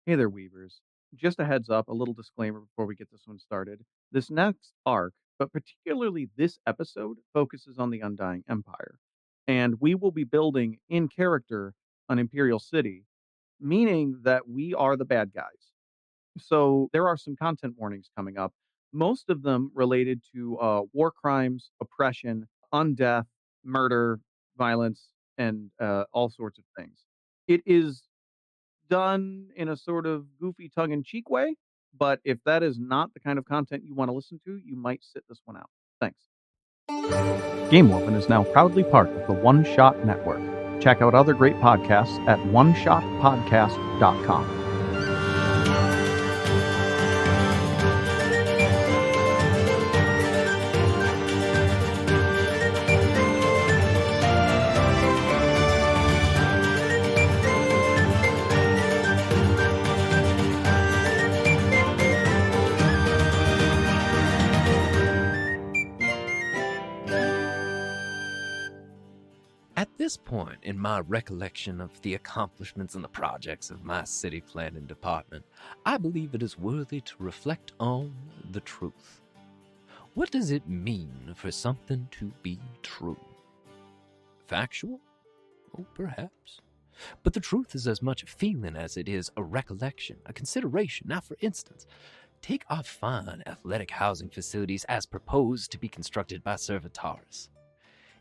Hey there, Weavers. Just a heads up, a little disclaimer before we get this one started. This next arc, but particularly this episode, focuses on the Undying Empire. And we will be building in character an Imperial city, meaning that we are the bad guys. So there are some content warnings coming up, most of them related to war crimes, oppression, undeath, murder, violence, and all sorts of things. It is done in a sort of goofy tongue in cheek way. But if that is not the kind of content you want to listen to, you might sit this one out. Thanks. Game Woman is now proudly part of the One Shot Network. Check out other great podcasts at oneshotpodcast.com. At this point in my recollection of the accomplishments and the projects of my city planning department, I believe it is worthy to reflect on the truth. What does it mean for something to be true? Factual? Oh, perhaps. But the truth is as much a feeling as it is a recollection, a consideration. Now, for instance, take our fine athletic housing facilities as proposed to be constructed by Servitaris.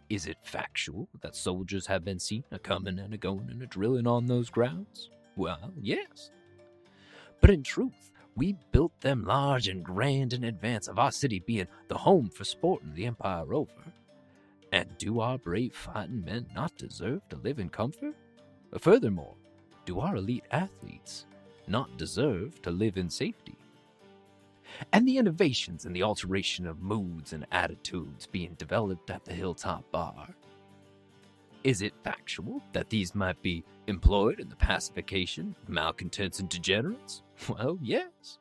Is it factual that soldiers have been seen a-coming and a-going and a-drilling on those grounds? Well, yes. But in truth, we built them large and grand in advance of our city being the home for sporting the empire over. And do our brave fighting men not deserve to live in comfort? Furthermore, do our elite athletes not deserve to live in safety? And the innovations and the alteration of moods and attitudes being developed at the Hilltop Bar. Is it factual that these might be employed in the pacification of malcontents and degenerates? Well, yes.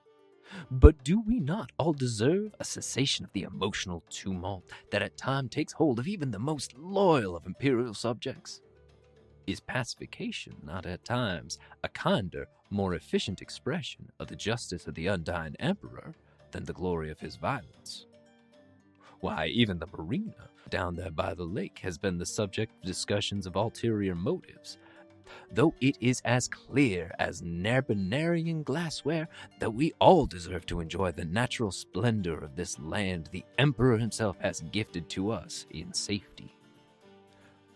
But do we not all deserve a cessation of the emotional tumult that at times takes hold of even the most loyal of imperial subjects? Is pacification not at times a kinder, more efficient expression of the justice of the undying emperor than the glory of his violence? Why, even the marina down there by the lake has been the subject of discussions of ulterior motives, though it is as clear as Narbonarian glassware that we all deserve to enjoy the natural splendor of this land the emperor himself has gifted to us in safety.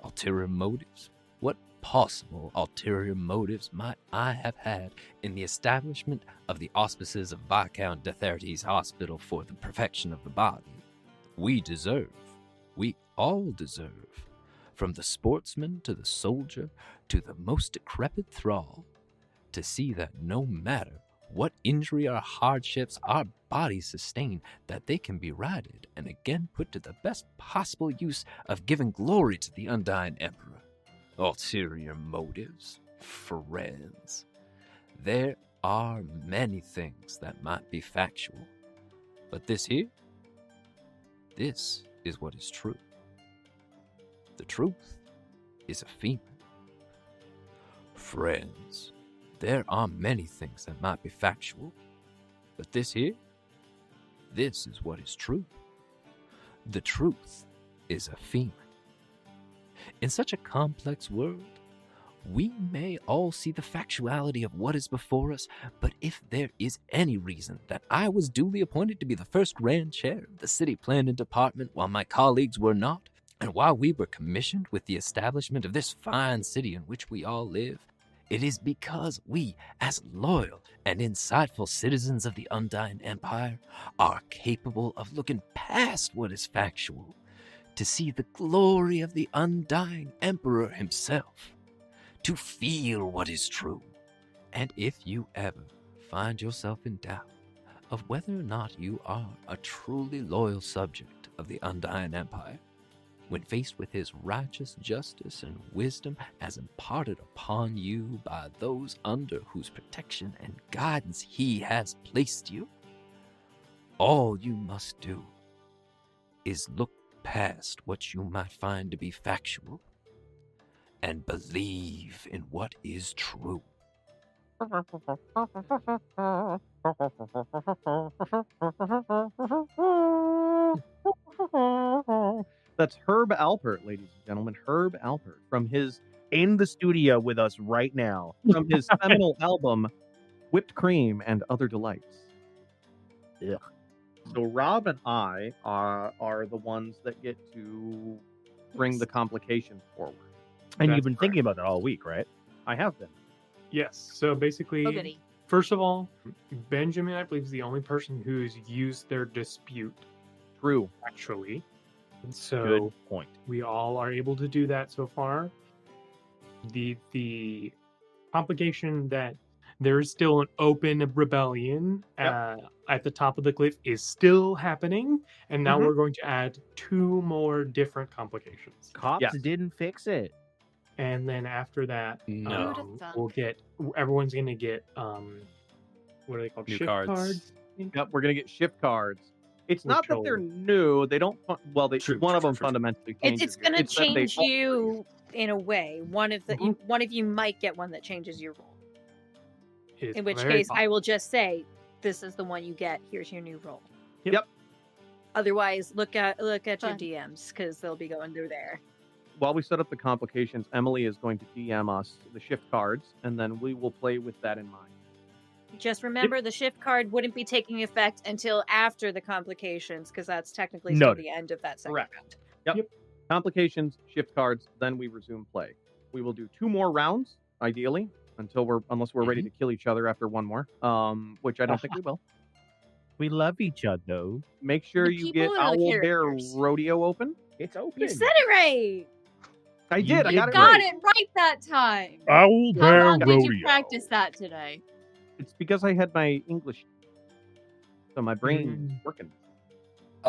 Ulterior motives? What possible ulterior motives might I have had in the establishment of the auspices of Viscount Dethertes Hospital for the perfection of the body? We all deserve, from the sportsman to the soldier to the most decrepit thrall, to see that no matter what injury or hardships our bodies sustain, that they can be righted and again put to the best possible use of giving glory to the undying emperor. Ulterior motives, friends. There are many things that might be factual, but this is what is true. The truth is a feeling. Friends, there are many things that might be factual, but this is what is true. The truth is a feeling. In such a complex world, we may all see the factuality of what is before us, but if there is any reason that I was duly appointed to be the first Grand Chair of the City Planning Department while my colleagues were not, and while we were commissioned with the establishment of this fine city in which we all live, it is because we, as loyal and insightful citizens of the Undying Empire, are capable of looking past what is factual to see the glory of the undying emperor himself, to feel what is true. And if you ever find yourself in doubt of whether or not you are a truly loyal subject of the undying empire, when faced with his righteous justice and wisdom as imparted upon you by those under whose protection and guidance he has placed you, all you must do is look past what you might find to be factual and believe in what is true. That's Herb Alpert, ladies and gentlemen. Herb Alpert In the studio with us right now. from his seminal album, Whipped Cream and Other Delights. Ugh. So Rob and I are the ones that get to bring the complications forward. And That's you've been correct. thinking about that all week, right? I have been. Yes. So basically, Oh, goody. first of all, Benjamin, I believe, is the only person who's used their dispute, True. actually. And so Good point. we all are able to do that so far. The complication that there is still an open rebellion at the top of the cliff is still happening, and now Mhm. we're going to add 2 more different complications. Cops Yes. didn't fix it. And then after that, No. Who'da thunk? we'll get everyone's gonna get what are they called? New Shift cards. Yep, we're gonna get shift cards. It's not Which that they're will- new. They don't. Well, they True, one of true, them true. fundamentally changes. It's gonna that they change all- you in a way. One of the Mhm. one of you might get one that changes your role. It's In which very case, possible. I will just say, "This is the one you get. Here's your new role." Yep. Otherwise, look at your Fun. DMs because they'll be going through there. While we set up the complications, Emily is going to DM us the shift cards, and then we will play with that in mind. Just remember, the shift card wouldn't be taking effect until after the complications because that's technically still Noted. the end of that second Correct. round. Complications, shift cards, then we resume play. We will do 2 more rounds, ideally, unless we're ready to kill each other after one more. Which I don't think we will. We love each other. Make sure The you people get or the Owl Bear characters? Rodeo open. It's open. You said it right. I You did. I did got it Got right. it right that time. Owl How Bear long Rodeo. did you practice that today? It's because I had my English, so my brain's Mm. working.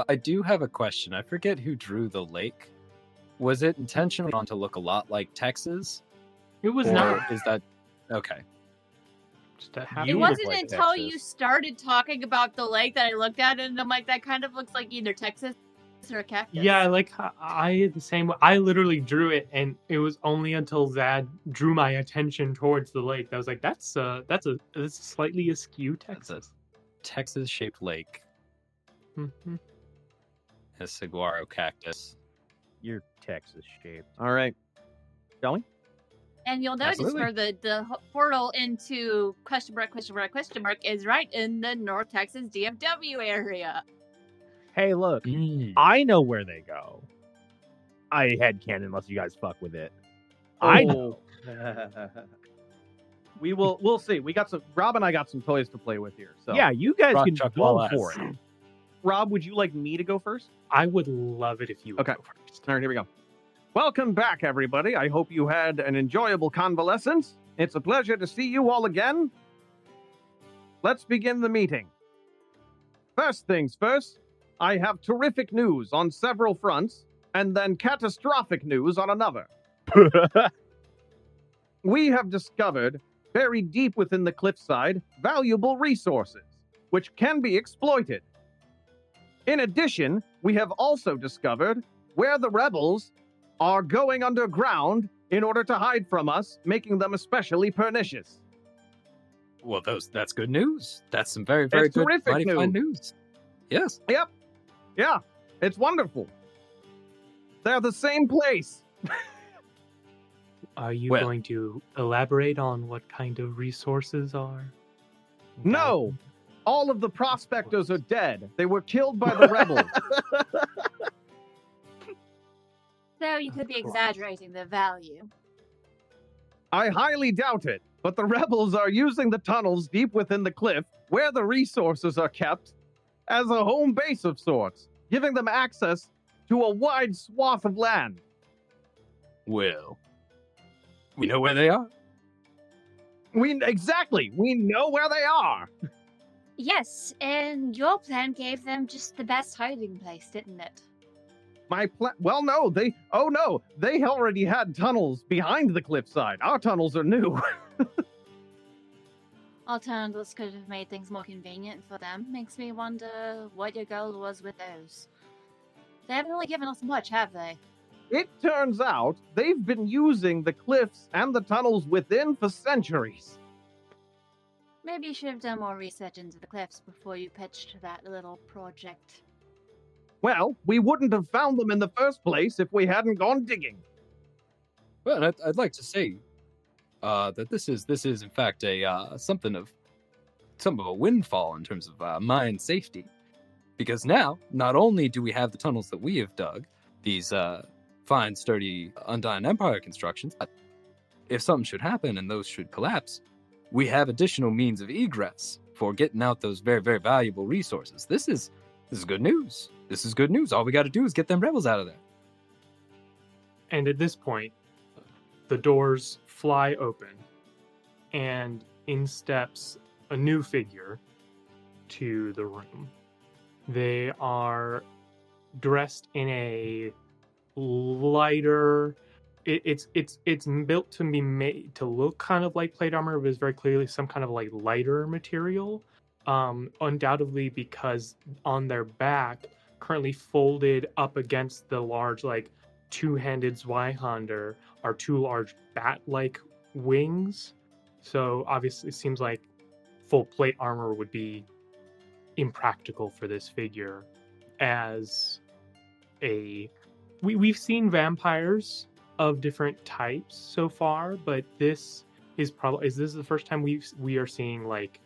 I do have a question. I forget who drew the lake. Was it intentional to look a lot like Texas? It was Or not is that okay? just a You happy. It look wasn't like until you Texas. started talking about the lake that I looked at it and I'm like, that kind of looks like either Texas or a cactus. Yeah, like I had the same. I literally drew it, and it was only until Zad drew my attention towards the lake that I was like, "That's slightly askew That's a Texas." Texas-shaped lake, Mhm. a saguaro cactus. You're Texas shaped. All right. Shall we? And you'll notice Absolutely. where the portal into question mark is right in the North Texas DFW area. Hey, look. I know where they go. I headcanon unless you guys fuck with it. I know. We'll see. Rob and I got some toys to play with here. So Yeah, you guys Rock, can chalk, go ball, for ass. it. Rob, would you like me to go first? I would love it if you would Okay. go first. All right, here we go. Welcome back, everybody. I hope you had an enjoyable convalescence. It's a pleasure to see you all again. Let's begin the meeting. First things first, I have terrific news on several fronts, and then catastrophic news on another. We have discovered, buried deep within the cliffside, valuable resources, which can be exploited. In addition, we have also discovered where the rebels are going underground in order to hide from us, making them especially pernicious. Well, that's good news. That's some very, very It's good, terrific mighty fine news. Yes. Yeah, it's wonderful. They're the same place. Are you Well- going to elaborate on what kind of resources are? No, all of the prospectors are dead. They were killed by the rebels. So you could be exaggerating the value. I highly doubt it, but the rebels are using the tunnels deep within the cliff where the resources are kept as a home base of sorts, giving them access to a wide swath of land. Well, we know where they are. We know where they are. Yes, and your plan gave them just the best hiding place, didn't it? My plan. Well, no, they already had tunnels behind the cliffside. Our tunnels are new. Alternatives could have made things more convenient for them. Makes me wonder what your goal was with those. They haven't really given us much, have they? It turns out they've been using the cliffs and the tunnels within for centuries. Maybe you should have done more research into the cliffs before you pitched that little project. Well, we wouldn't have found them in the first place if we hadn't gone digging. Well, I'd like to say that this is in fact a something of a windfall in terms of mine safety, because now not only do we have the tunnels that we have dug, these fine, sturdy Undying Empire constructions, but if something should happen and those should collapse, we have additional means of egress for getting out those very, very valuable resources. This is good news. This is good news. All we got to do is get them rebels out of there. And at this point, the doors fly open, and in steps a new figure to the room. They are dressed in a lighter. It's built to be made to look kind of like plate armor, but it's very clearly some kind of like lighter material. Undoubtedly because on their back, currently folded up against the large like two-handed Zweihander, are two large bat-like wings. So obviously it seems like full plate armor would be impractical for this figure. As we've seen vampires of different types so far, but this is the first time we are seeing like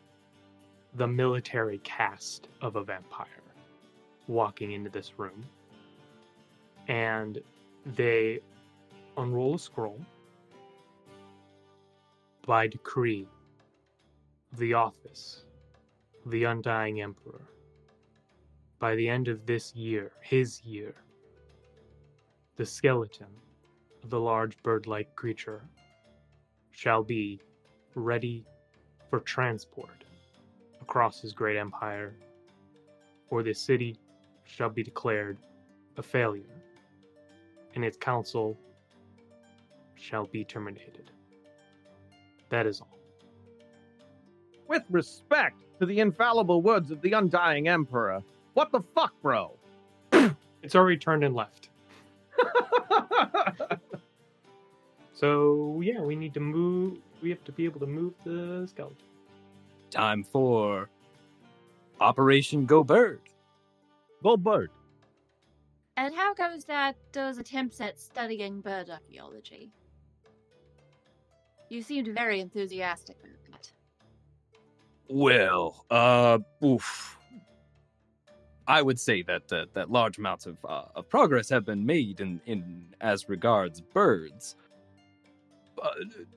the military cast of a vampire walking into this room. And they unroll a scroll. By decree of the office of the Undying Emperor, by the end of this year, his year, the skeleton of the large bird-like creature shall be ready for transport across his great empire, or this city shall be declared a failure, and its council shall be terminated. That is all. With respect to the infallible words of the Undying Emperor, what the fuck, bro? It's already turned and left. So yeah, we need to move. We have to be able to move the skeleton. Time for Operation Go Bird. Go bird. And how goes those attempts at studying bird archaeology? You seemed very enthusiastic about that. Well, I would say that large amounts of progress have been made in as regards birds.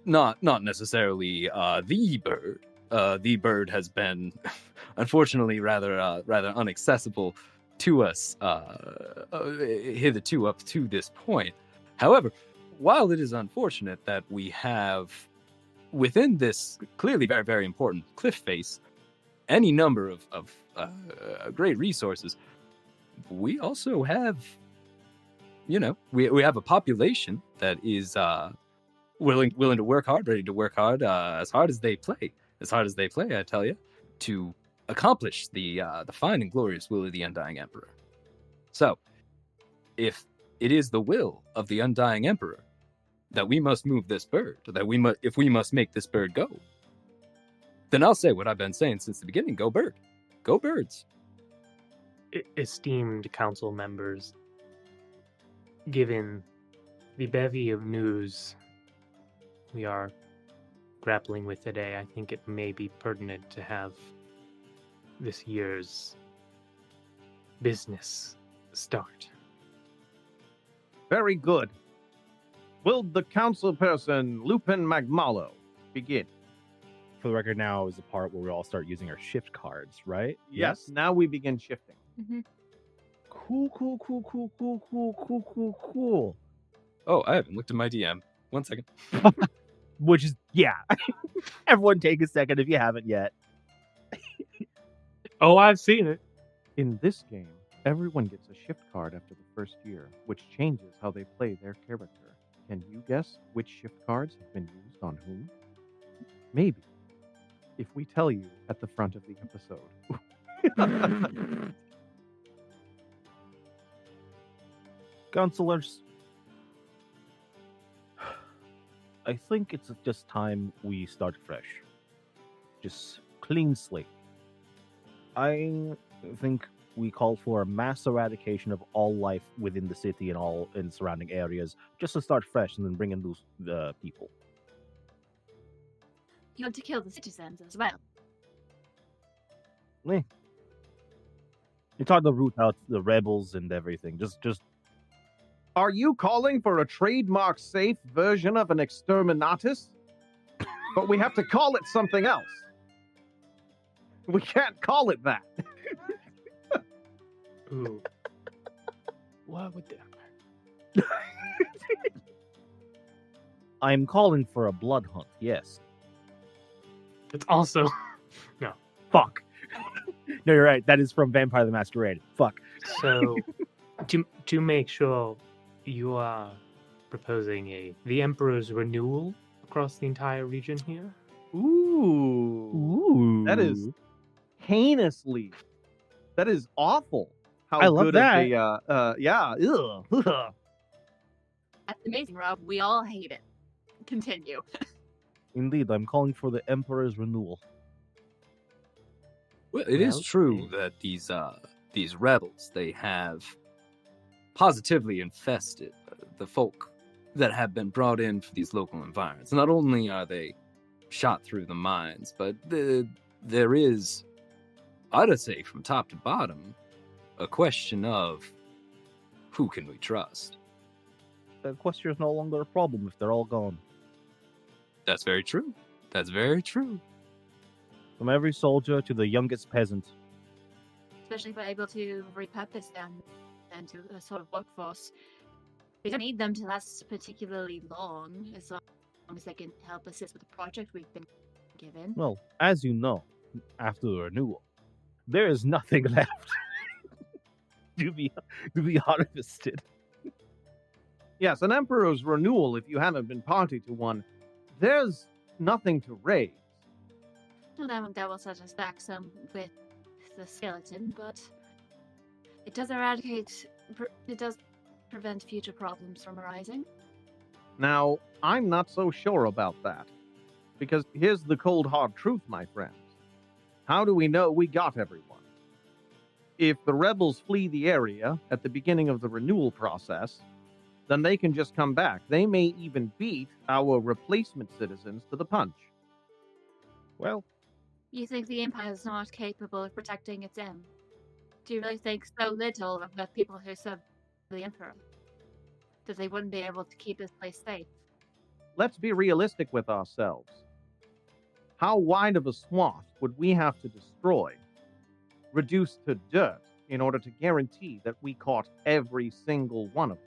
Not necessarily the bird. The bird has been, unfortunately, rather inaccessible to us hitherto up to this point. However, while it is unfortunate that we have within this clearly very, very important cliff face any number of great resources, we also have, we have a population that is willing to work hard, ready to work hard, as hard as they play, I tell you, to accomplish the fine and glorious will of the Undying Emperor. So, if it is the will of the Undying Emperor that we must move this bird, if we must make this bird go, then I'll say what I've been saying since the beginning: go bird, go birds. Esteemed council members, given the bevy of news we are grappling with today, I think it may be pertinent to have this year's business start. Very good. Will the council person, Lupin Magmalo, begin? For the record, now is the part where we all start using our shift cards, right? Yes, now we begin shifting. Mm-hmm. Cool. Oh, I haven't looked at my DM. 1 second. Which is, yeah. Everyone take a second if you haven't yet. Oh, I've seen it. In this game, everyone gets a shift card after the first year, which changes how they play their character. Can you guess which shift cards have been used on whom? Maybe, if we tell you at the front of the episode. Counselors, I think it's just time we start fresh. Just clean slate. I think we call for a mass eradication of all life within the city and all in surrounding areas, just to start fresh and then bring in those people. You want to kill the citizens as well. Eh. It's hard to root out the rebels and everything. Just Are you calling for a trademark safe version of an exterminatus? But we have to call it something else. We can't call it that. Ooh. What would that? I'm calling for a blood hunt. Yes. It's also Fuck. No, you're right. That is from Vampire the Masquerade. Fuck. so to make sure you are proposing the Emperor's Renewal across the entire region here. Ooh. That is heinously. That is awful. How I love good that. of the yeah. Ugh. That's amazing, Rob. We all hate it. Continue. Indeed, I'm calling for the Emperor's Renewal. Well, it is Well, true that these rebels, they have positively infested the folk that have been brought in for these local environments. Not only are they shot through the mines, but there is, I'd say from top to bottom, a question of who can we trust? The question is no longer a problem if they're all gone. That's very true. That's very true. From every soldier to the youngest peasant. Especially if we're able to repurpose them into a sort of workforce. We don't need them to last particularly long, as long as they can help assist with the project we've been given. Well, as you know, after the renewal, there is nothing left to be harvested. Yes, an Emperor's Renewal, if you haven't been party to one, there's nothing to raise. Well, that will such a stack some with the skeleton, but it does it does prevent future problems from arising. Now, I'm not so sure about that. Because here's the cold hard truth, my friends. How do we know we got everyone? If the rebels flee the area at the beginning of the renewal process, then they can just come back. They may even beat our replacement citizens to the punch. Well, You think the Empire is not capable of protecting its own? Do you really think so little of the people who serve the Emperor that they wouldn't be able to keep this place safe? Let's be realistic with ourselves. How wide of a swath would we have to destroy, reduce to dirt, in order to guarantee that we caught every single one of them?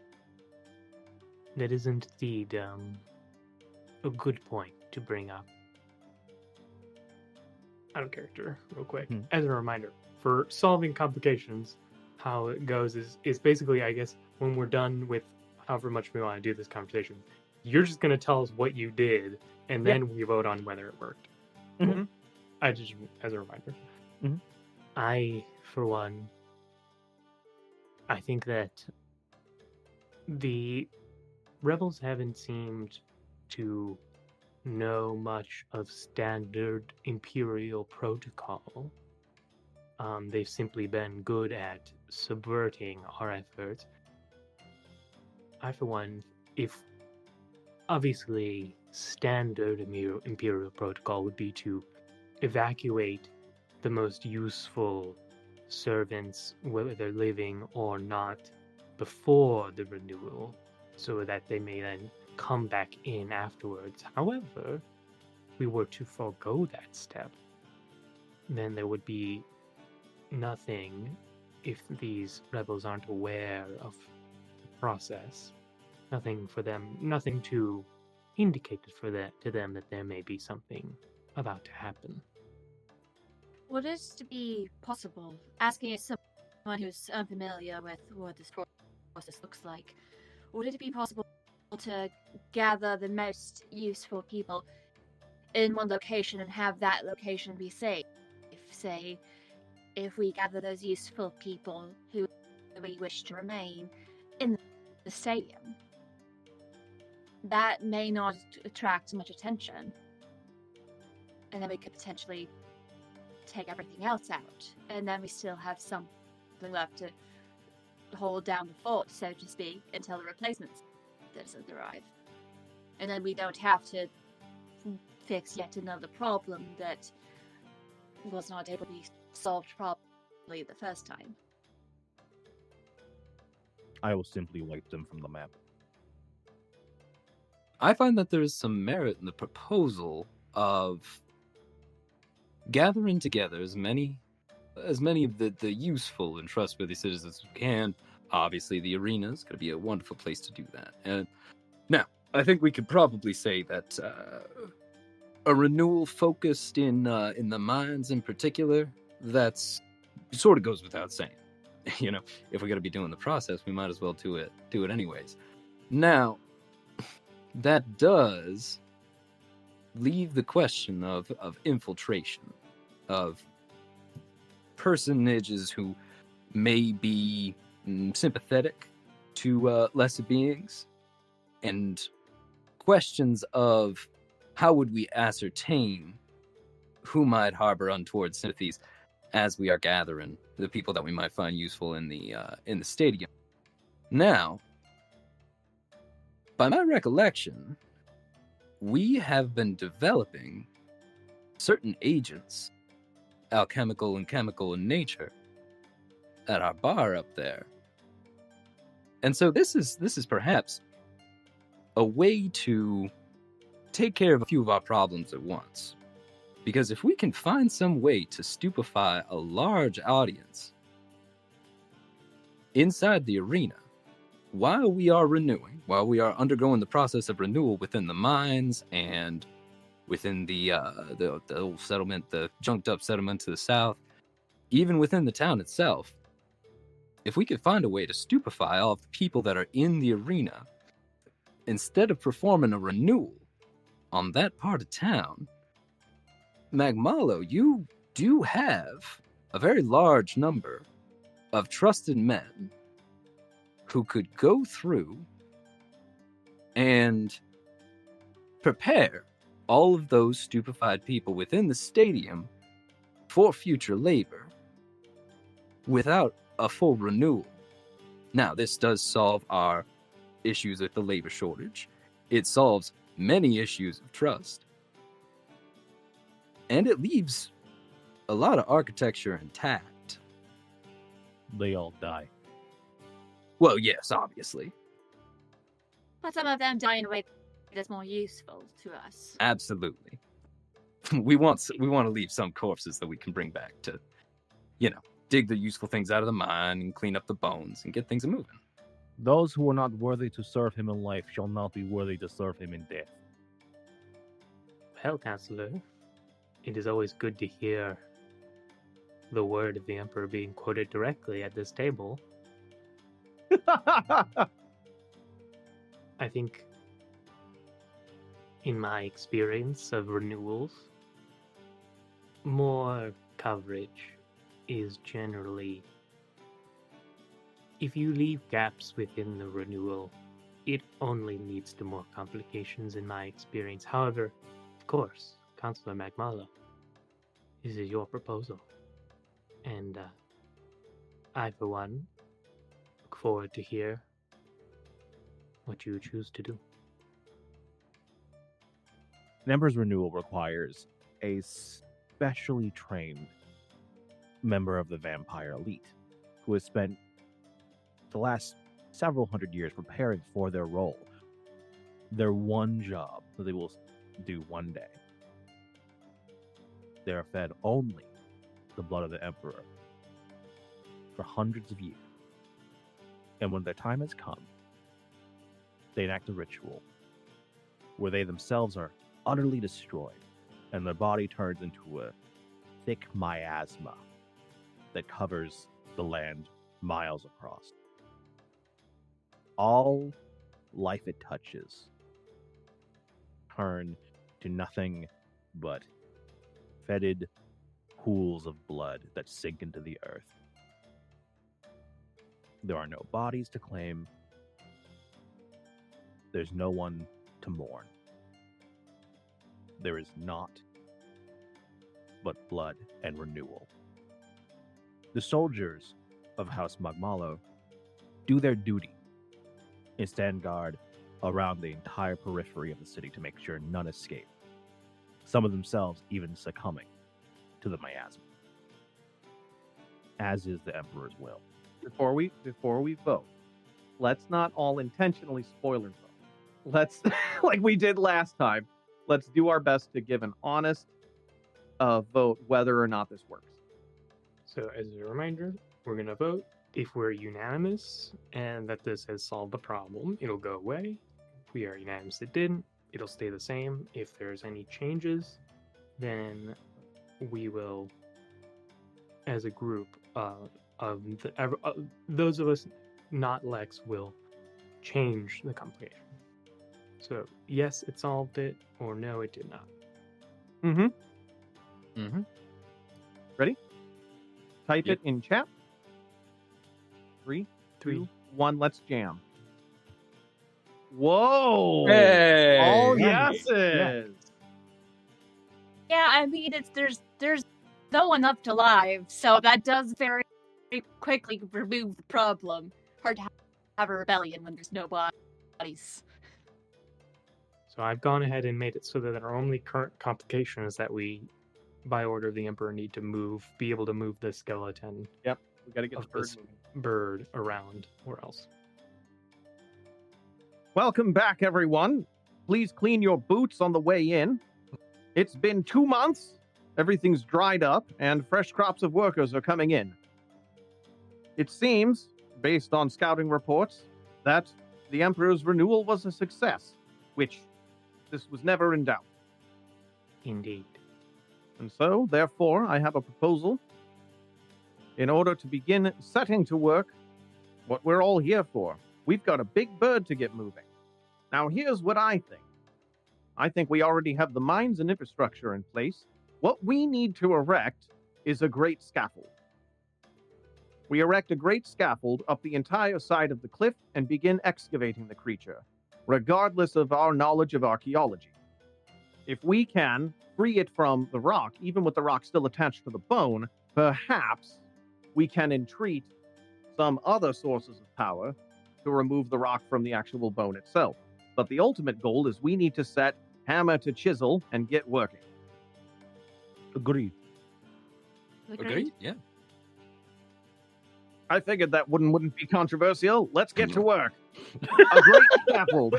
That is indeed a good point to bring up. Out of character, real quick. As a reminder, for solving complications, how it goes is basically, I guess, when we're done with however much we want to do this conversation, you're just going to tell us what you did, and then we vote on whether it worked. Mhm. I just, as a reminder. Mhm. I, for one, I think that the rebels haven't seemed to know much of standard Imperial protocol. They've simply been good at subverting our efforts. I, for one, if obviously standard Imperial protocol would be to evacuate the most useful servants, whether they're living or not, before the renewal, so that they may then come back in afterwards. However, if we were to forego that step, then there would be nothing if these rebels aren't aware of the process. Nothing for them, nothing to indicate to them that there may be something about to happen. Would it to be possible, asking someone who's unfamiliar with what this process looks like, would it be possible to gather the most useful people in one location and have that location be safe? Say, if we gather those useful people who we wish to remain in the stadium, that may not attract much attention, and then we could potentially take everything else out, and then we still have something left to hold down the fort, so to speak, until the replacements doesn't arrive. And then we don't have to fix yet another problem that was not able to be solved properly the first time. I will simply wipe them from the map. I find that there is some merit in the proposal of gathering together as many of the useful and trustworthy citizens as we can. Obviously, the arena is going to be a wonderful place to do that. And now, I think we could probably say that a renewal focused in the mines in particular, that's sort of goes without saying. You know, if we're going to be doing the process, we might as well do it anyways. Now, that does leave the question of infiltration, of personages who may be sympathetic to lesser beings, and questions of how would we ascertain who might harbor untoward sympathies as we are gathering the people that we might find useful in the stadium. Now, by my recollection, we have been developing certain agents, alchemical and chemical in nature, at our bar up there. And so this is perhaps a way to take care of a few of our problems at once. Because if we can find some way to stupefy a large audience inside the arena, while we are undergoing the process of renewal within the mines and within the old settlement, the junked up settlement to the south, even within the town itself, if we could find a way to stupefy all of the people that are in the arena, instead of performing a renewal on that part of town, Magmalo, you do have a very large number of trusted men who could go through and prepare all of those stupefied people within the stadium for future labor without a full renewal. Now, this does solve our issues with the labor shortage. It solves many issues of trust. And it leaves a lot of architecture intact. They all die. Well, yes, obviously. But some of them die in a way that's more useful to us. Absolutely. We want to leave some corpses that we can bring back to, dig the useful things out of the mine and clean up the bones and get things moving. Those who are not worthy to serve him in life shall not be worthy to serve him in death. Well, Counselor, it is always good to hear the word of the Emperor being quoted directly at this table. I think, in my experience of renewals, more coverage is generally, if you leave gaps within the renewal, it only leads to more complications in my experience. However, of course, Counselor Magmalo, this is your proposal. And I, for one, look forward to hear what you choose to do. An Emperor's renewal requires a specially trained member of the vampire elite who has spent the last several hundred years preparing for their role, their one job that they will do one day. They are fed only the blood of the Emperor for hundreds of years. And when their time has come, they enact a ritual where they themselves are utterly destroyed and their body turns into a thick miasma that covers the land miles across. All life it touches turn to nothing but fetid pools of blood that sink into the earth. There are no bodies to claim. There's no one to mourn. There is not but blood and renewal. The soldiers of House Magmalo do their duty and stand guard around the entire periphery of the city to make sure none escape. Some of themselves even succumbing to the miasma, as is the Emperor's will. Before we vote, let's not all intentionally spoiler vote. Let's, like we did last time, let's do our best to give an honest vote whether or not this works. So, as a reminder, we're going to vote. If we're unanimous and that this has solved the problem, it'll go away. If we are unanimous it didn't, it'll stay the same. If there's any changes, then we will, as a group, those of us not Lex will change the complication. So, yes, it solved it, or no, it did not. Mm-hmm. Mm-hmm. Ready? Type Yep. it in chat. 3, 2, 1, let's jam. Whoa! Hey! All Yeah. yeses! Yeah, I mean, there's no one up to live, so that does very quickly remove the problem. Hard to have a rebellion when there's no bodies. So I've gone ahead and made it so that our only current complication is that we, by order of the Emperor, need to be able to move the skeleton We gotta get the of bird this moving. bird around or else. Welcome back, everyone. Please clean your boots on the way in. It's been 2 months. Everything's dried up, and fresh crops of workers are coming in. It seems, based on scouting reports, that the Emperor's renewal was a success, which this was never in doubt. Indeed. And so, therefore, I have a proposal. In order to begin setting to work what we're all here for, we've got a big bird to get moving. Now, here's what I think. I think we already have the mines and infrastructure in place. What we need to erect is a great scaffold. We erect a great scaffold up the entire side of the cliff and begin excavating the creature, regardless of our knowledge of archaeology. If we can free it from the rock, even with the rock still attached to the bone, perhaps we can entreat some other sources of power to remove the rock from the actual bone itself. But the ultimate goal is we need to set hammer to chisel and get working. Agreed. Agreed? Yeah. I figured that wouldn't be controversial. Let's get to work. A great scaffold.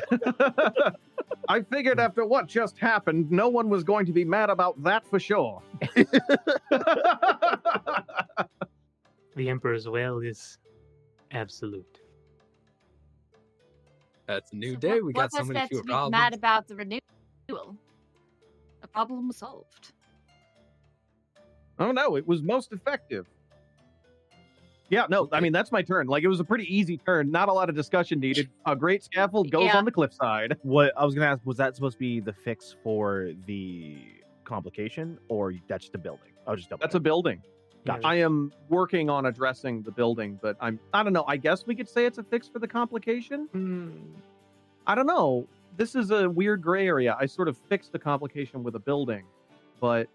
I figured after what just happened, no one was going to be mad about that for sure. The Emperor's will is absolute. That's a new So day. what- We got what so was many there fewer to be problems. mad about the renewal? The problem was solved. Oh no, it was most effective. Yeah, no, I mean, that's my turn. Like, it was a pretty easy turn. Not a lot of discussion needed. A great scaffold goes Yeah. on the cliffside. What I was gonna ask, was that supposed to be the fix for the complication, or that's just a building? I was just double That's a checking. building. Gotcha. I am working on addressing the building, but I don't know. I guess we could say it's a fix for the complication. I don't know. This is a weird gray area. I sort of fixed the complication with a building, but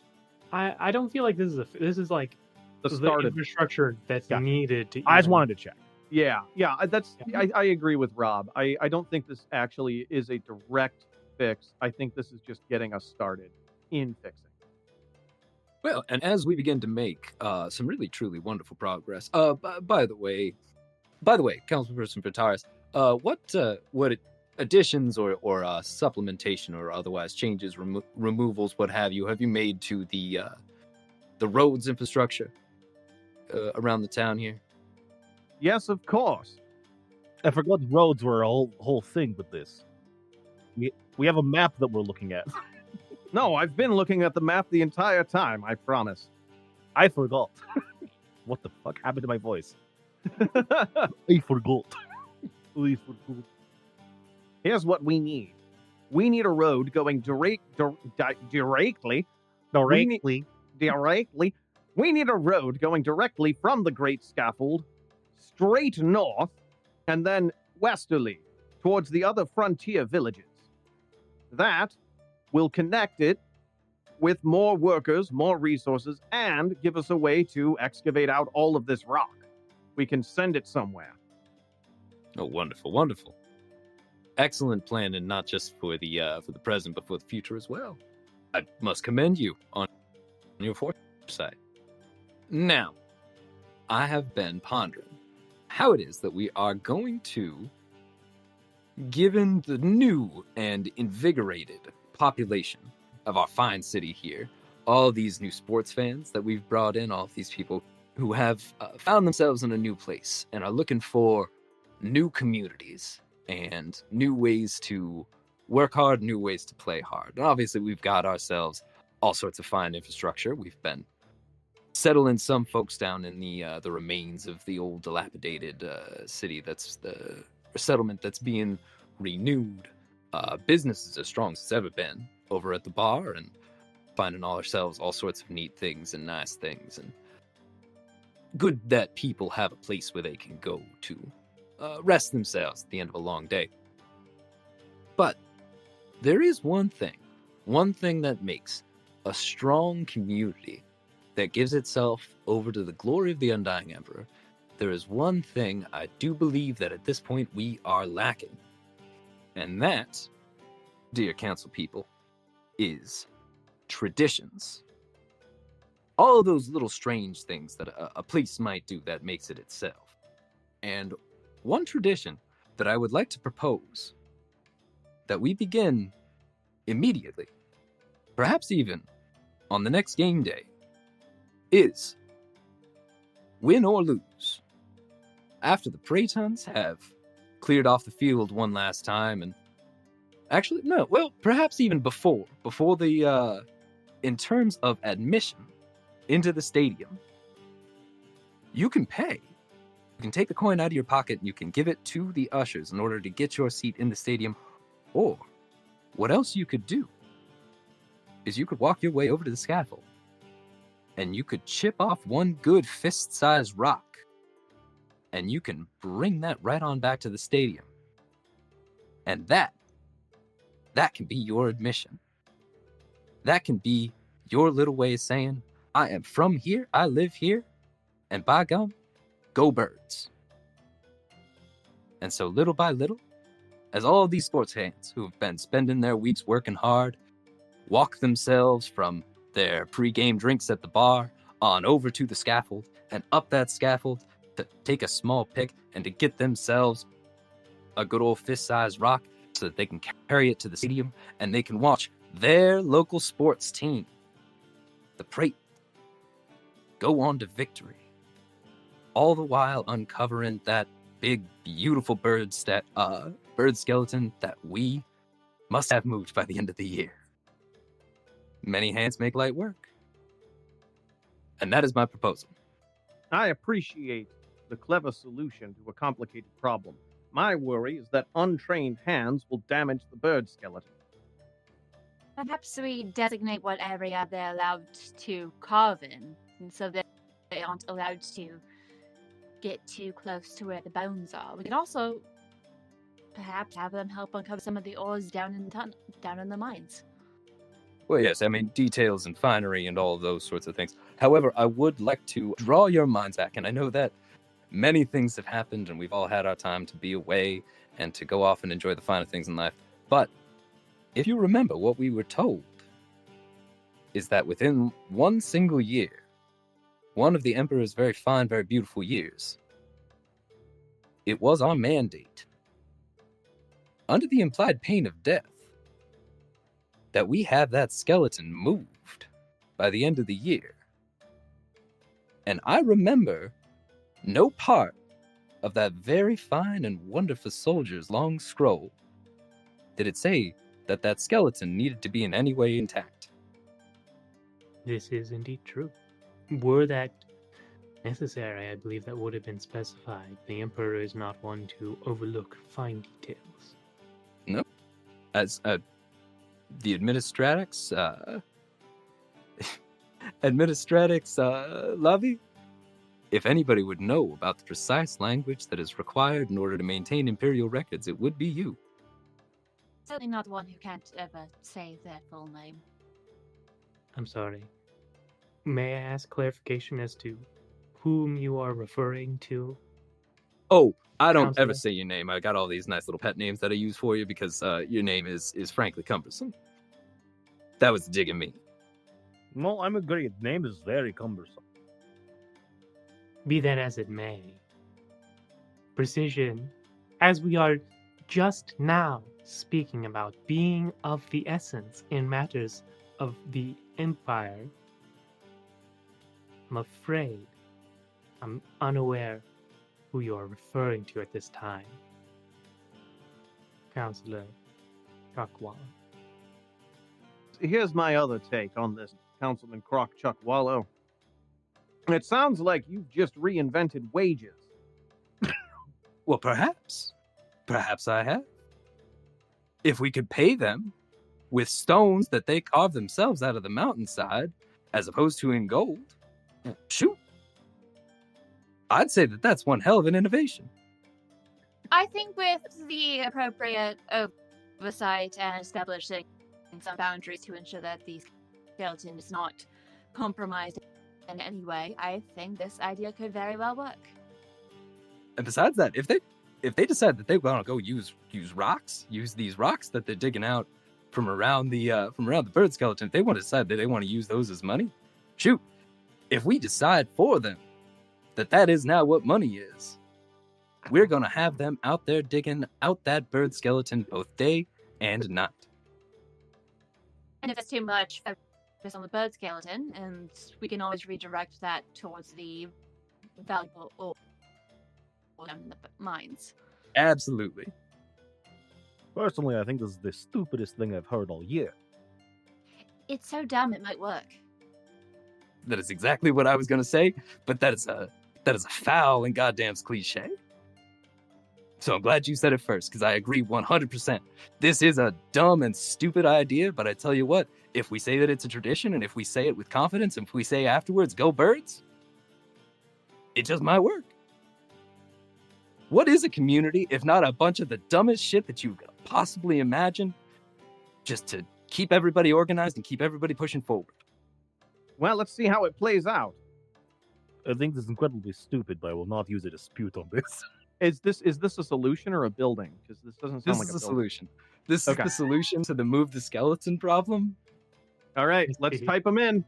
I don't feel like this is like the the start of infrastructure that's Gotcha. needed to. I just even- wanted to check. yeah. I agree with Rob. I don't think this actually is a direct fix. I think this is just getting us started in fixing. Well, and as we begin to make some really truly wonderful progress. By the way, Councilperson Vitaris, what additions or supplementation or otherwise changes, removals, what have you made to the roads infrastructure around the town here? Yes, of course. I forgot the roads were a whole thing with this. We have a map that we're looking at. No, I've been looking at the map the entire time, I promise. I forgot. What the fuck happened to my voice? I forgot. I forgot. Here's what we need. We need a road going directly. We need a road going directly from the Great Scaffold, straight north, and then westerly, towards the other frontier villages. That will connect it with more workers, more resources, and give us a way to excavate out all of this rock. We can send it somewhere. Oh, wonderful, wonderful. Excellent plan, and not just for the present, but for the future as well. I must commend you on your foresight. Now, I have been pondering how it is that we are going to, given the new and invigorated population of our fine city here, all these new sports fans that we've brought in, all of these people who have found themselves in a new place and are looking for new communities and new ways to work hard, new ways to play hard. And obviously, we've got ourselves all sorts of fine infrastructure. We've been settling some folks down in the remains of the old dilapidated city. That's the settlement that's being renewed. Business is as strong as it's ever been over at the bar, and finding ourselves all sorts of neat things and nice things, and good that people have a place where they can go to rest themselves at the end of a long day. But there is one thing that makes a strong community that gives itself over to the glory of the Undying Emperor. There is one thing I do believe that at this point we are lacking. And that, dear council people, is traditions. All of those little strange things that a place might do that makes it itself. And one tradition that I would like to propose that we begin immediately, perhaps even on the next game day, is, win or lose, after the Preytons have cleared off the field one last time, and actually, no, well, perhaps even before the, in terms of admission into the stadium, you can pay. You can take the coin out of your pocket and you can give it to the ushers in order to get your seat in the stadium. Or, what else you could do is you could walk your way over to the scaffold and you could chip off one good fist-sized rock and you can bring that right on back to the stadium. And that can be your admission. That can be your little way of saying, I am from here, I live here, and by gum, go Birds. And so little by little, as all these sports fans who have been spending their weeks working hard, walk themselves from their pre-game drinks at the bar on over to the scaffold and up that scaffold to take a small pick and to get themselves a good old fist-sized rock so that they can carry it to the stadium and they can watch their local sports team, the Prate, go on to victory. All the while uncovering that big, beautiful bird skeleton that we must have moved by the end of the year. Many hands make light work. And that is my proposal. I appreciate the clever solution to a complicated problem. My worry is that untrained hands will damage the bird skeleton. Perhaps we designate what area they're allowed to carve in, and so that they aren't allowed to get too close to where the bones are. We can also perhaps have them help uncover some of the ores down in the mines. Well, yes, I mean, details and finery and all of those sorts of things. However, I would like to draw your minds back, and I know that many things have happened, and we've all had our time to be away and to go off and enjoy the finer things in life. But if you remember, what we were told is that within one single year, one of the Emperor's very fine, very beautiful years, it was our mandate, under the implied pain of death, that we have that skeleton moved by the end of the year. And I remember no part of that very fine and wonderful soldier's long scroll did it say that that skeleton needed to be in any way intact. This is indeed true. Were that necessary, I believe that would have been specified. The Emperor is not one to overlook fine details. No. As the Administratix, Lobby, if anybody would know about the precise language that is required in order to maintain Imperial records, it would be you. Certainly not one who can't ever say their full name. I'm sorry. May I ask clarification as to whom you are referring to? Oh, I don't ever Counselor? say your name. I got all these nice little pet names that I use for you because your name is frankly cumbersome. That was digging me. No, I'm agreed. Name is very cumbersome. Be that as it may, Precision, as we are just now speaking about being of the essence in matters of the Empire, I'm afraid I'm unaware who you are referring to at this time. Counselor Chuckwalla. Here's my other take on this, Councilman Croc Chuck Wallow. It sounds like you've just reinvented wages. Well, perhaps. Perhaps I have. If we could pay them with stones that they carve themselves out of the mountainside, as opposed to in gold, shoot. I'd say that that's one hell of an innovation. I think with the appropriate oversight and establishing some boundaries to ensure that the skeleton is not compromised in any way, I think this idea could very well work. And besides that, if they decide that they want to go use rocks, use these rocks that they're digging out from around the bird skeleton, if they want to decide that they want to use those as money, shoot. If we decide for them that is now what money is, we're gonna have them out there digging out that bird skeleton both day and night. And if it's too much focus on the bird skeleton, and we can always redirect that towards the valuable ore in the mines. Absolutely. Personally, I think this is the stupidest thing I've heard all year. It's so dumb it might work. That is exactly what I was gonna say, but that is a foul and goddamn cliche. So I'm glad you said it first, because I agree 100%. This is a dumb and stupid idea, but I tell you what, if we say that it's a tradition, and if we say it with confidence, and if we say afterwards, go birds, it just might work. What is a community if not a bunch of the dumbest shit that you could possibly imagine, just to keep everybody organized and keep everybody pushing forward? Well, let's see how it plays out. I think this is incredibly stupid, but I will not use a dispute on this. Is this a solution or a building? Because this doesn't sound This like is a the building. solution. This Okay. is the solution to the move the skeleton problem. All right, let's type them in.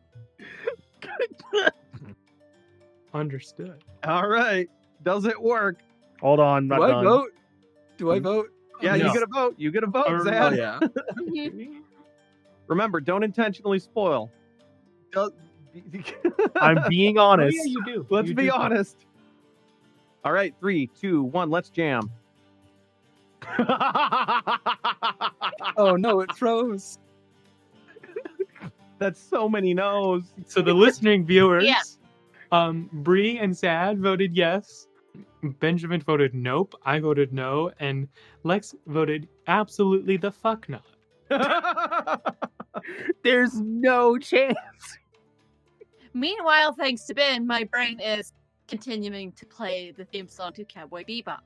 Understood. All right, does it work? Hold on, Do not I done. vote? Do I vote? Yeah, No. you get a vote. You get a vote, Oh, Zad. Oh yeah. Remember, don't intentionally spoil. I'm being Oh, honest. yeah, you do. Let's You be do. honest. All right, 3, 2, 1, let's jam. Oh no, it froze. That's so many no's. So the listening viewers, Yeah. Bree and Sad voted yes. Benjamin voted nope. I voted no, and Lex voted absolutely the fuck not. There's no chance. Meanwhile, thanks to Ben, my brain is continuing to play the theme song to Cowboy Bebop.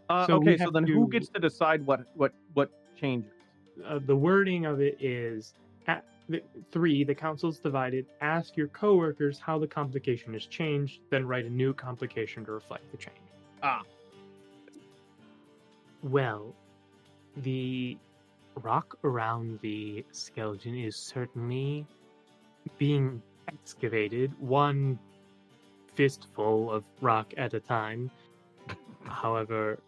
So we Okay, so have then who to- gets to decide what changes? The wording of it is 3, the council's divided. Ask your coworkers how the complication has changed, then write a new complication to reflect the change. Ah. Well, the rock around the skeleton is certainly being excavated, one fistful of rock at a time. However,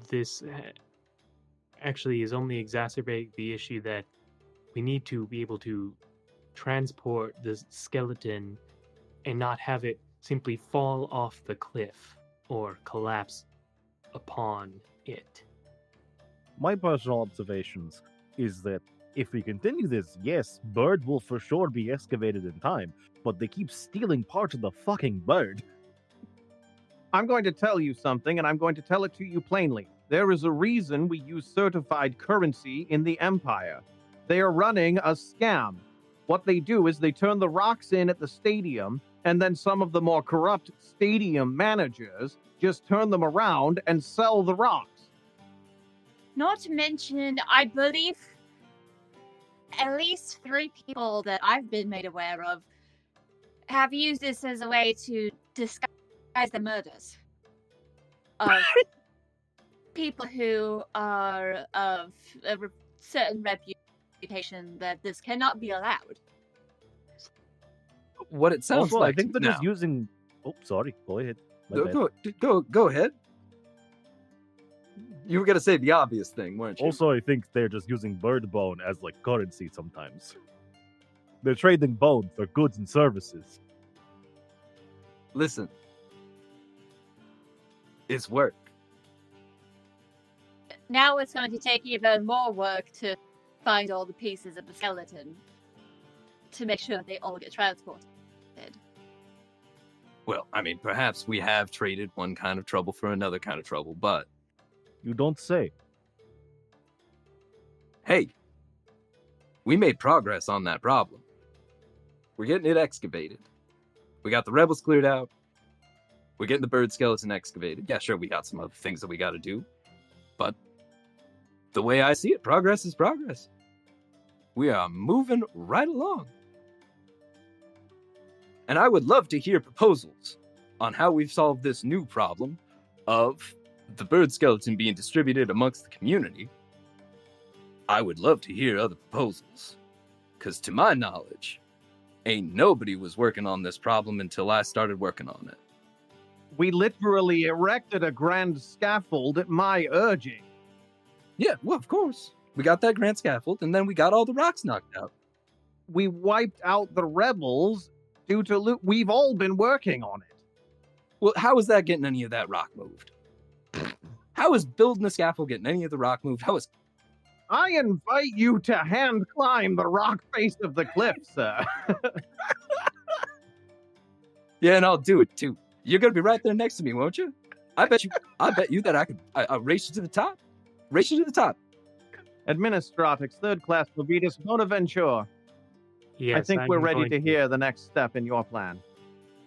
this actually is only exacerbating the issue that we need to be able to transport the skeleton and not have it simply fall off the cliff or collapse upon it. My personal observations is that if we continue this, yes, bird will for sure be excavated in time, but they keep stealing parts of the fucking bird. I'm going to tell you something, and I'm going to tell it to you plainly. There is a reason we use certified currency in the Empire. They are running a scam. What they do is they turn the rocks in at the stadium, and then some of the more corrupt stadium managers just turn them around and sell the rocks. Not to mention, I believe at least 3 people that I've been made aware of have used this as a way to disguise the murders of people who are of a certain reputation that this cannot be allowed. What it sounds Also, like I think they're now. just using. Oh, sorry. Go ahead. My bad. Go ahead. You were gonna say the obvious thing, weren't you? Also, I think they're just using bird bone as like currency sometimes. They're trading bone for goods and services. Listen, it's work. Now it's going to take even more work to find all the pieces of the skeleton to make sure they all get transported. Well, I mean, perhaps we have traded one kind of trouble for another kind of trouble, but You don't say. hey, we made progress on that problem. We're getting it excavated. We got the rebels cleared out. We're getting the bird skeleton excavated. Yeah, sure, we got some other things that we got to do. But the way I see it, progress is progress. We are moving right along. And I would love to hear proposals on how we've solved this new problem of the bird skeleton being distributed amongst the community. I would love to hear other proposals. Because to my knowledge, ain't nobody was working on this problem until I started working on it. We literally erected a grand scaffold at my urging. Yeah, well, of course. We got that grand scaffold, and then we got all the rocks knocked out. We wiped out the rebels due to loot. We've all been working on it. Well, how is that getting any of that rock moved? How is building the scaffold getting any of the rock moved? How is... I invite you to hand climb the rock face of the cliff, sir. Yeah, and I'll do it too. You're gonna be right there next to me, won't you? I bet you that I could race you to the top. Race you to the top. Administratix, third class Mobitus Bonaventure. Yes, I think I'm we're ready going to hear the next step in your plan.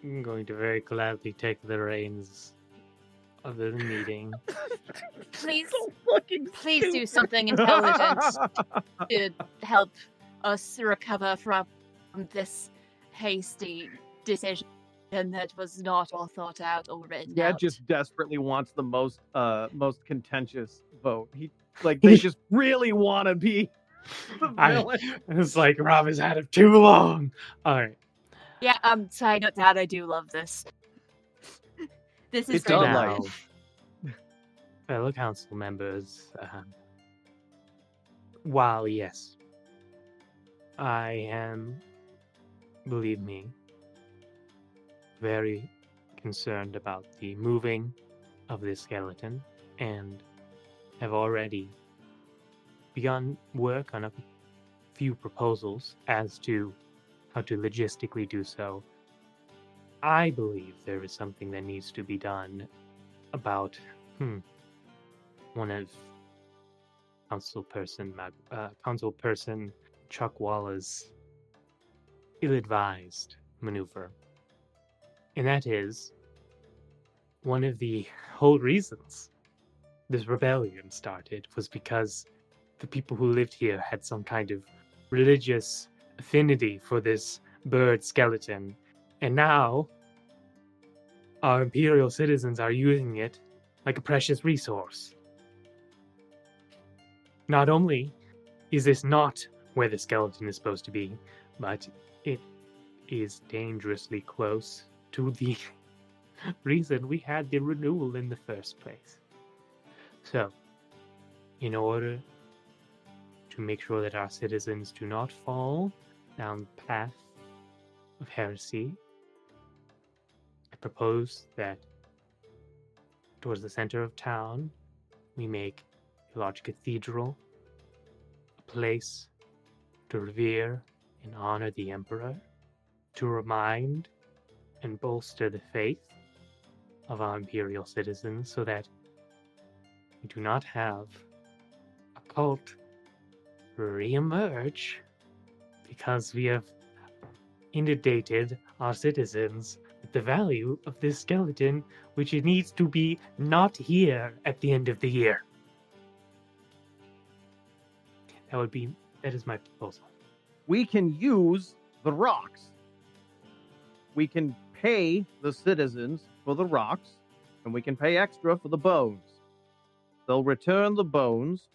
I'm going to very gladly take the reins of the meeting. Please, Fucking please do something intelligent to help us recover from this hasty decision that was not all thought out or written Yeah, out. just desperately wants the most contentious vote. They just really want to be the villain. It's like Rob has had it too long. All right. Yeah, side note, Dad, I do love this. This is It's great. our Now, life. fellow council members, while yes, I am, believe me, very concerned about the moving of this skeleton and have already begun work on a few proposals as to how to logistically do so. I believe there is something that needs to be done about one of Councilperson Chuck Walla's ill-advised maneuver. And that is one of the whole reasons this rebellion started was because the people who lived here had some kind of religious affinity for this bird skeleton. And now our imperial citizens are using it like a precious resource. Not only is this not where the skeleton is supposed to be, but it is dangerously close to the reason we had the renewal in the first place. So, in order to make sure that our citizens do not fall down the path of heresy, I propose that towards the center of town, we make a large cathedral, a place to revere and honor the Emperor, to remind and bolster the faith of our imperial citizens so that we do not have a cult re-emerge because we have inundated our citizens with the value of this skeleton, which it needs to be not here at the end of the year. That is my proposal. We can use the rocks. We can pay the citizens for the rocks, and we can pay extra for the bones. They'll return the bones,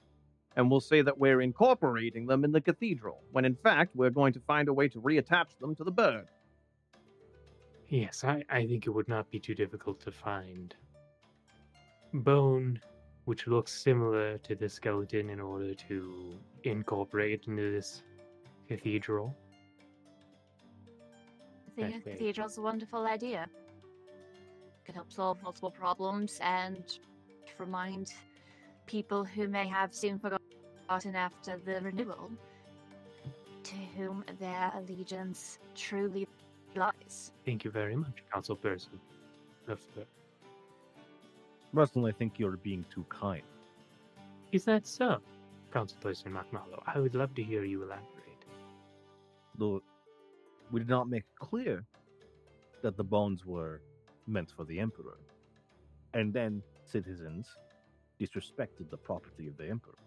and we'll say that we're incorporating them in the cathedral, when in fact we're going to find a way to reattach them to the bird. Yes, I think it would not be too difficult to find bone which looks similar to the skeleton in order to incorporate into this cathedral. I think a cathedral's a wonderful idea. It could help solve multiple problems and remind people who may have soon forgotten after the renewal to whom their allegiance truly lies. Thank you very much, Councilperson Lefler. Personally, I think you're being too kind. Is that so, Councilperson McMallow? I would love to hear you elaborate. Though we did not make it clear that the bones were meant for the Emperor. And then citizens disrespected the property of the Emperor.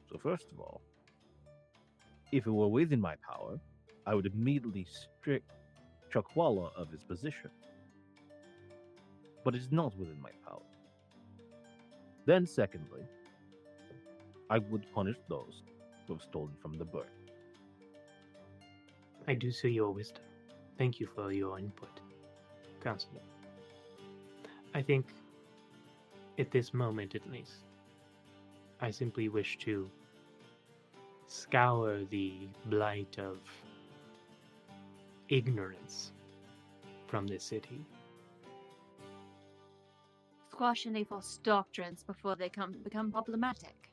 So first of all, if it were within my power, I would immediately strip Chuckwalla of his position. But it's not within my power. Then secondly, I would punish those who have stolen from the bird. I do see your wisdom. Thank you for your input, Councilor. I think, at this moment at least, I simply wish to scour the blight of ignorance from this city. Squash any false doctrines before they become problematic.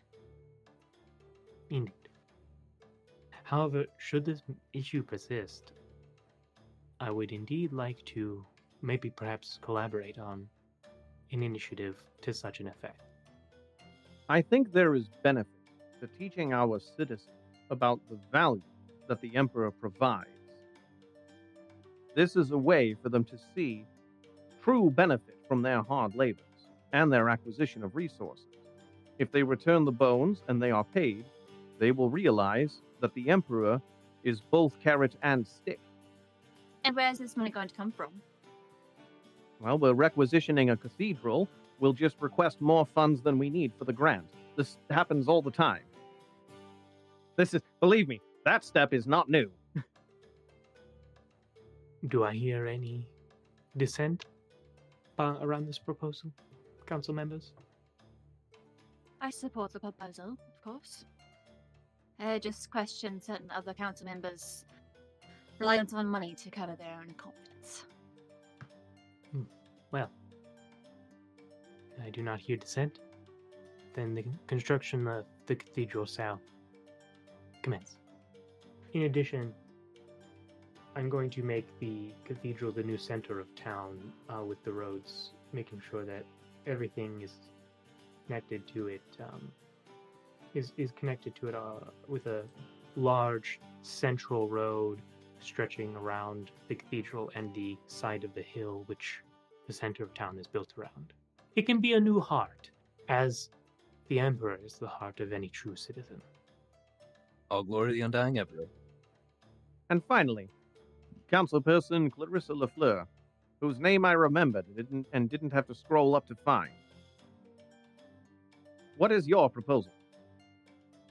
Indeed. However, should this issue persist, I would indeed like to maybe perhaps collaborate on an initiative to such an effect. I think there is benefit to teaching our citizens about the value that the Emperor provides. This is a way for them to see true benefit from their hard labors and their acquisition of resources. If they return the bones and they are paid, they will realize that the Emperor is both carrot and stick. And where's this money going to come from? Well, we're requisitioning a cathedral. We'll just request more funds than we need for the grant. This happens all the time. Believe me, that step is not new. Do I hear any dissent around this proposal, council members? I support the proposal, of course. Just question certain other council members' reliance on money to cover their own incompetence. Well, I do not hear dissent. Then the construction of the cathedral shall commence. In addition, I'm going to make the cathedral the new center of town with the roads, making sure that everything is connected to it. Is connected to it with a large central road stretching around the cathedral and the side of the hill which the center of town is built around. It can be a new heart, as the Emperor is the heart of any true citizen. All glory to the Undying Emperor. And finally, Councilperson Clarissa Lafleur, whose name I remembered and didn't have to scroll up to find. What is your proposal?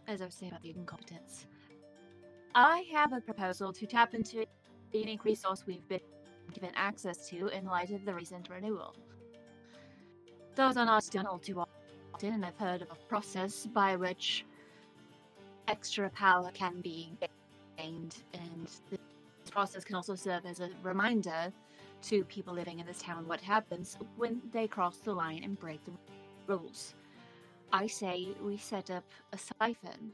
As I was saying about the incompetence, I have a proposal to tap into the unique resource we've been given access to in light of the recent renewal. Those are not done all too often, and I've heard of a process by which extra power can be gained, and this process can also serve as a reminder to people living in this town what happens when they cross the line and break the rules. I say we set up a siphon.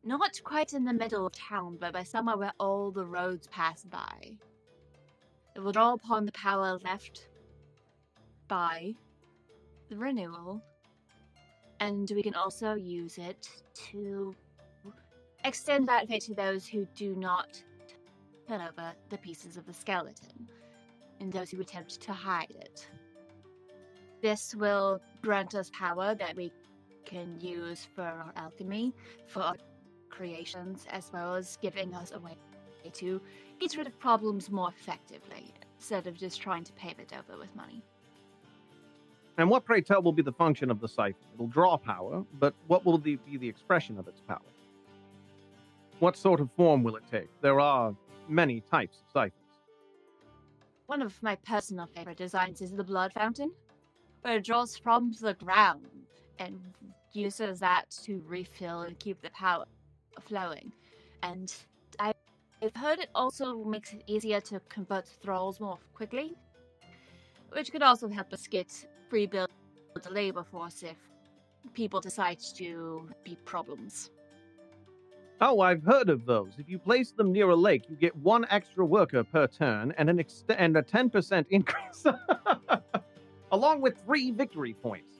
Not quite in the middle of town, but by somewhere where all the roads pass by. It will draw upon the power left by the renewal, and we can also use it to extend that fate to those who do not turn over the pieces of the skeleton, and those who attempt to hide it. This will grant us power that we can use for our alchemy, for our creations, as well as giving us a way to get rid of problems more effectively, instead of just trying to pave it over with money. And what, pray tell, will be the function of the siphon? It'll draw power, but what will be the expression of its power? What sort of form will it take? There are many types of siphons. One of my personal favorite designs is the blood fountain, where it draws from the ground and uses that to refill and keep the power flowing. And I've heard it also makes it easier to convert thralls more quickly, which could also help us get rebuild the labor force if people decide to be problems. Oh, I've heard of those. If you place them near a lake, you get one extra worker per turn and and a 10% increase, along with 3 victory points.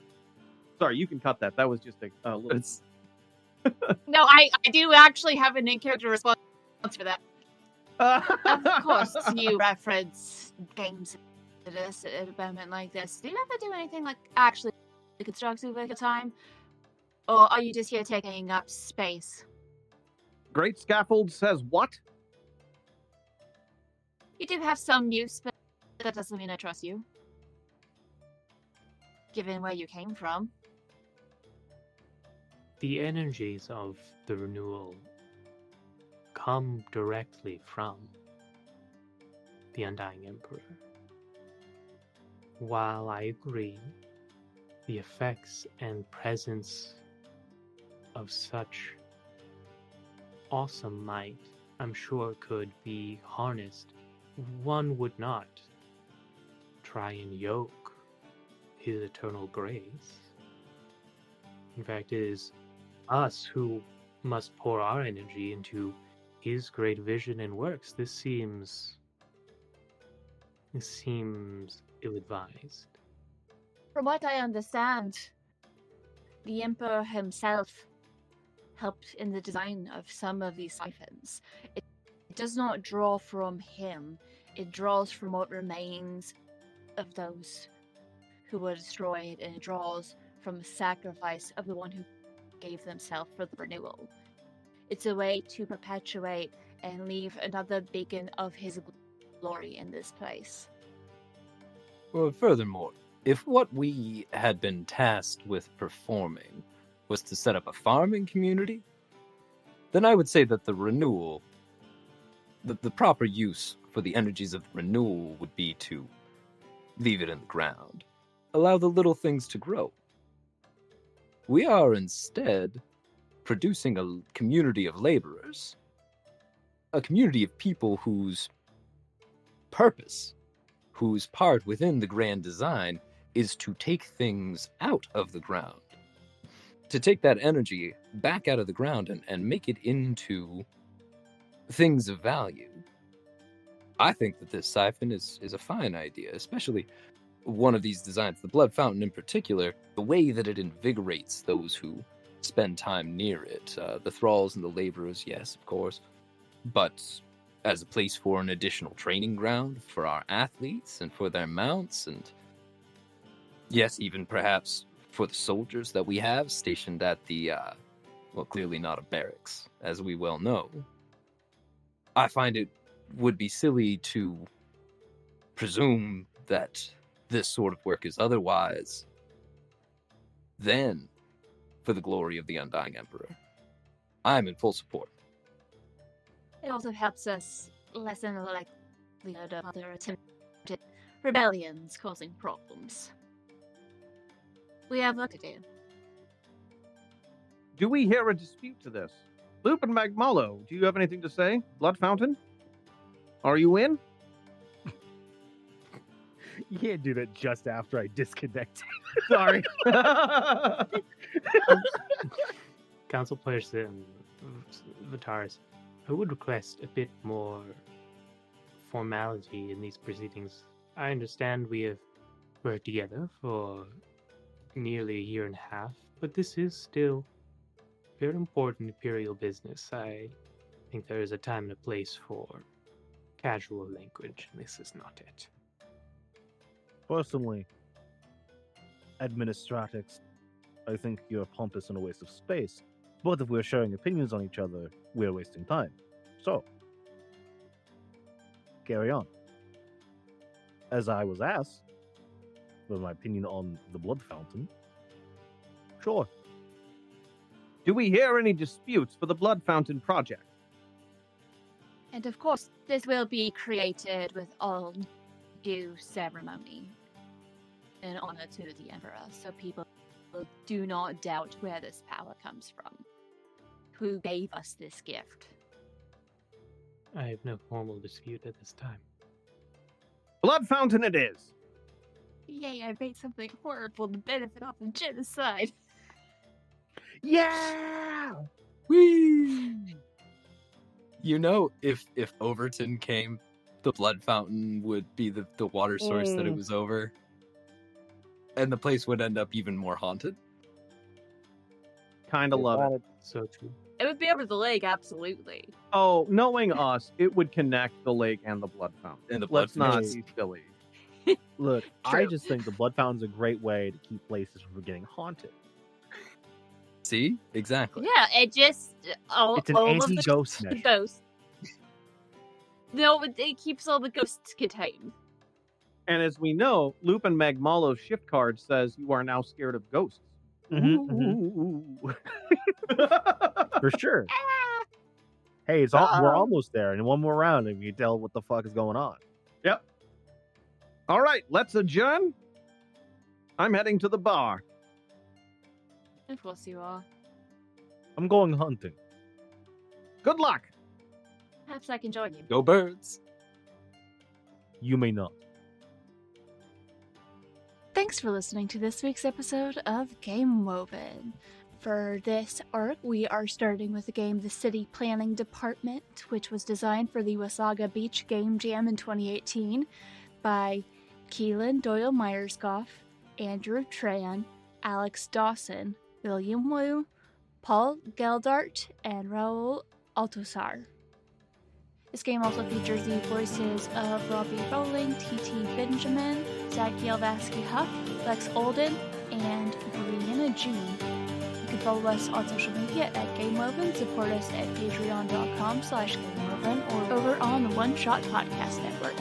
Sorry, you can cut that. That was just a little. No, I do actually have an in-character response for that. Of course, you reference games to this at a moment like this. Do you ever do anything like actually constructive with your time? Or are you just here taking up space? Great Scaffold says what? You do have some use, but that doesn't mean I trust you. Given where you came from. The energies of the renewal come directly from the Undying Emperor. While I agree, the effects and presence of such awesome might, I'm sure, could be harnessed, one would not try and yoke his eternal grace. In fact, it is us who must pour our energy into his great vision and works. This seems ill-advised. From what I understand, the Emperor himself helped in the design of some of these siphons. It does not draw from him, it draws from what remains of those who were destroyed, and it draws from the sacrifice of the one who gave themselves for the renewal. It's a way to perpetuate and leave another beacon of his glory in this place. Well, furthermore, if what we had been tasked with performing was to set up a farming community, then I would say that the renewal, the proper use for the energies of the renewal would be to leave it in the ground, allow the little things to grow. We are instead producing a community of laborers, a community of people whose purpose, whose part within the grand design is to take things out of the ground, to take that energy back out of the ground and make it into things of value. I think that this siphon is a fine idea, especially one of these designs, the blood fountain in particular, the way that it invigorates those who spend time near it. The thralls and the laborers, yes, of course, but as a place for an additional training ground for our athletes and for their mounts, and yes, even perhaps for the soldiers that we have stationed at the, well, clearly not a barracks, as we well know. I find it would be silly to presume that this sort of work is otherwise than for the glory of the Undying Emperor. I'm in full support. It also helps us lessen the likelihood of other attempted rebellions causing problems. We have work to do. Do we hear a dispute to this? Loop and Magmolo, do you have anything to say? Blood Fountain? Are you in? You can't do that just after I disconnect. Sorry. Council person Vitaris, I would request a bit more formality in these proceedings. I understand we have worked together for nearly a year and a half, but this is still very important imperial business. I think there is a time and a place for casual language, and this is not it. Personally, administratics I think you're pompous and a waste of space. But if we're sharing opinions on each other, we're wasting time. So, carry on. As I was asked, with my opinion on the blood fountain, sure. Do we hear any disputes for the Blood Fountain project? And of course, this will be created with all due ceremony in honor to the Emperor, so people do not doubt where this power comes from. Who gave us this gift? I have no formal dispute at this time. Blood Fountain it is! Yay, I made something horrible to benefit off of genocide. Yeah! Whee! You know, if Overton came, the blood fountain would be the water source that it was over. And the place would end up even more haunted. Kinda love it. So true. It would be over the lake, absolutely. Oh, knowing us, it would connect the lake and the Blood Fountain. And the blood Let's not fountain. be silly. Look, I True. just think the blood fountain's a great way to keep places from getting haunted. See? Exactly. Yeah, it just It's an all of the anti-ghost measure. ghosts. No, it keeps all the ghosts contained. And as we know, Lupin Magmalo's shift card says you are now scared of ghosts. Mhm, For sure. Hey, we're almost there. In one more round, and we can tell what the fuck is going on. Yep. All right, let's adjourn. I'm heading to the bar. Of course you are. I'm going hunting. Good luck. Perhaps I can join you. Go birds. You may not. Thanks for listening to this week's episode of Game Woven. For this arc, we are starting with the game The City Planning Department, which was designed for the Wasaga Beach Game Jam in 2018 by Keelan Doyle Myerscough, Andrew Tran, Alex Dawson, William Wu, Paul Geldart, and Raul Altosar. This game also features the voices of Robbie Rowling, T.T. Benjamin, Zakiel Vasky Huff, Lex Olden, and Brianna June. You can follow us on social media at GameWoven, support us at patreon.com/GameWoven, or over on the One Shot Podcast Network.